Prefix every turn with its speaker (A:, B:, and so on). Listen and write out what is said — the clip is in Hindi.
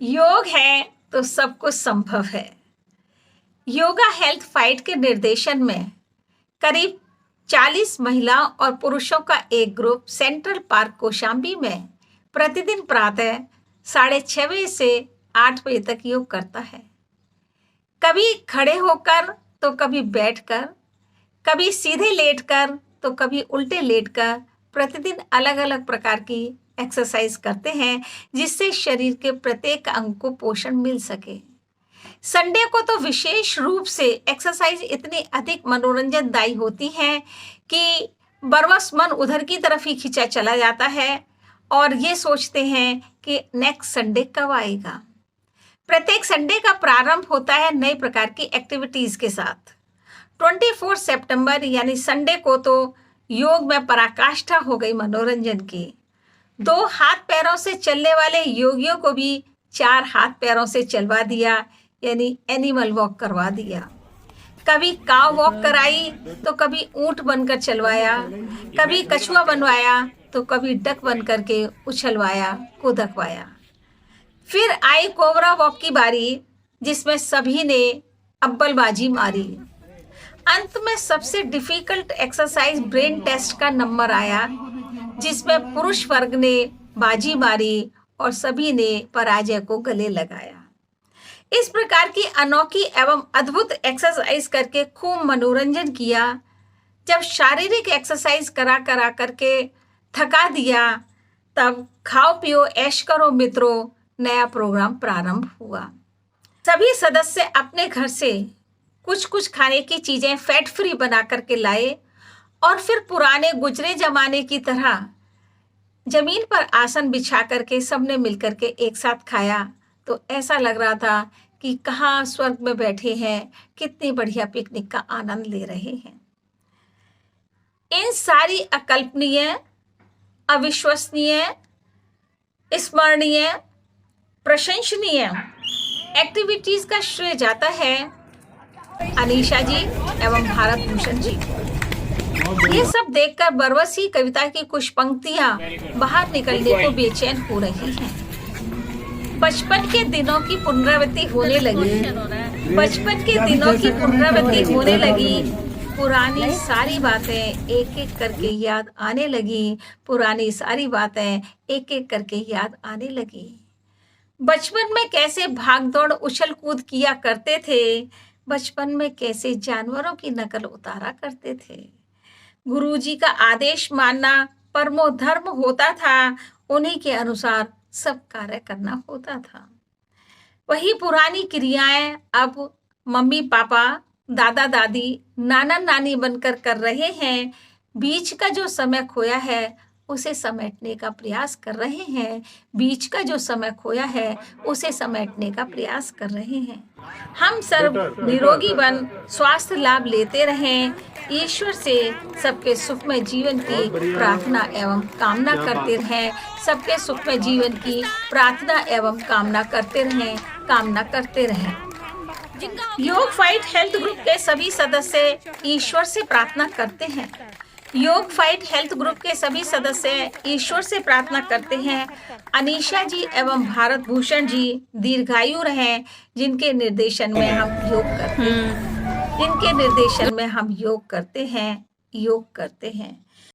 A: योग है तो सब कुछ संभव है। योगा हेल्थ फाइट के निर्देशन में करीब 40 महिलाओं और पुरुषों का एक ग्रुप सेंट्रल पार्क कौशाम्बी में प्रतिदिन प्रातः 6:30 से 8 बजे तक योग करता है। कभी खड़े होकर तो कभी बैठकर, कभी सीधे लेटकर तो कभी उल्टे लेटकर प्रतिदिन अलग अलग प्रकार की एक्सरसाइज करते हैं, जिससे शरीर के प्रत्येक अंग को पोषण मिल सके। संडे को तो विशेष रूप से एक्सरसाइज इतनी अधिक मनोरंजनदायी होती है कि बरवस मन उधर की तरफ ही खींचा चला जाता है और ये सोचते हैं कि नेक्स्ट संडे कब आएगा। प्रत्येक संडे का प्रारंभ होता है नए प्रकार की एक्टिविटीज के साथ। 24 सितंबर यानी संडे को तो योग में पराकाष्ठा हो गई मनोरंजन की। 2 हाथ पैरों से चलने वाले योगियों को भी 4 हाथ पैरों से चलवा दिया, यानी एनिमल वॉक करवा दिया। कभी काव वॉक कराई तो कभी ऊंट बनकर चलवाया, कभी कछुआ बनवाया तो कभी डक बनकर के उछलवाया, कूदकवाया। फिर आई कोबरा वॉक की बारी, जिसमें सभी ने अव्वलबाजी मारी। अंत में सबसे डिफिकल्ट एक्सरसाइज ब्रेन टेस्ट का नंबर आया, जिसमें पुरुष वर्ग ने बाजी मारी और सभी ने पराजय को गले लगाया। इस प्रकार की अनोखी एवं अद्भुत एक्सरसाइज करके खूब मनोरंजन किया। जब शारीरिक एक्सरसाइज करा करके थका दिया, तब खाओ पियो ऐश करो मित्रों नया प्रोग्राम प्रारंभ हुआ। सभी सदस्य अपने घर से कुछ कुछ खाने की चीजें फैट फ्री बना करके लाए और फिर पुराने गुजरे जमाने की तरह जमीन पर आसन बिछा करके सबने मिलकर के एक साथ खाया। तो ऐसा लग रहा था कि कहाँ स्वर्ग में बैठे हैं, कितनी बढ़िया पिकनिक का आनंद ले रहे हैं। इन सारी अकल्पनीय, अविश्वसनीय, स्मरणीय, प्रशंसनीय एक्टिविटीज का श्रेय जाता है अनीशा जी एवं भारत भूषण जी। ये सब देखकर बरवसी कविता की कुछ पंक्तियां बाहर निकलने को बेचैन हो रही हैं। बचपन के दिनों की पुनरावृत्ति होने लगी, बचपन के दिनों की पुनरावृत्ति होने लगी। पुरानी सारी बातें एक एक करके याद आने लगी, पुरानी सारी बातें एक एक करके याद आने लगी। बचपन में कैसे भागदौड़ उछल कूद किया करते थे, बचपन में कैसे जानवरों की नकल उतारा करते थे। गुरुजी का आदेश मानना परमो धर्म होता था, उन्हीं के अनुसार सब कार्य करना होता था। वही पुरानी क्रियाएं अब मम्मी पापा, दादा दादी, नाना नानी बनकर कर रहे हैं। बीच का जो समय खोया है उसे समेटने का प्रयास कर रहे हैं, बीच का जो समय खोया है उसे समेटने का प्रयास कर रहे हैं। हम सर्व निरोगी बन स्वास्थ्य लाभ लेते रहें। ईश्वर से सबके सुखमय जीवन की प्रार्थना एवं कामना करते रहें, सबके सुखमय जीवन की प्रार्थना एवं कामना करते रहें। योग फाइट हेल्थ ग्रुप के सभी सदस्य ईश्वर से प्रार्थना करते हैं। योग फाइट हेल्थ ग्रुप के सभी सदस्य ईश्वर से प्रार्थना करते हैं अनीशा जी एवं भारत भूषण जी दीर्घायु रहें, जिनके निर्देशन में हम योग करते हैं, जिनके निर्देशन में हम योग करते हैं।